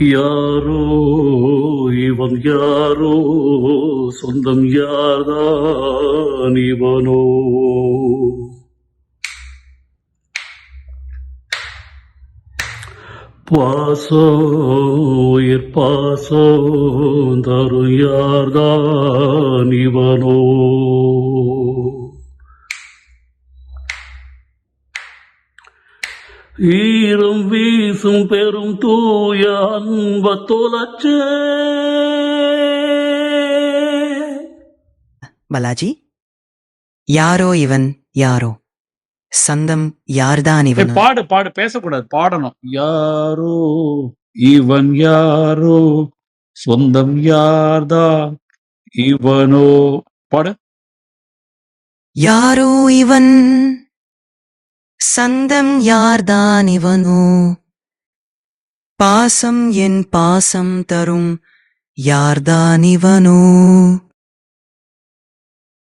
யாரோ இவன் யாரோ, சொந்தம் யார்தான் இவனோ. பாசம் உயிர் பாசம் தரும் யார்தான் இவனோ. ஈரம் வீசும் பெரும் தூய அன்ப தொலைச்சே. பாலாஜி, யாரோ இவன் யாரோ, சந்தம் யார்தான் இவன். பாடு பாடு, பேசக்கூடாது, பாடணும். யாரோ இவன் யாரோ, சொந்தம் யார்தான் இவனோ. பாடு. யாரோ இவன், சந்தம் யார்தான் இவனோ, பாசம் என் பாசம் தரும் யார்தான் இவனோ.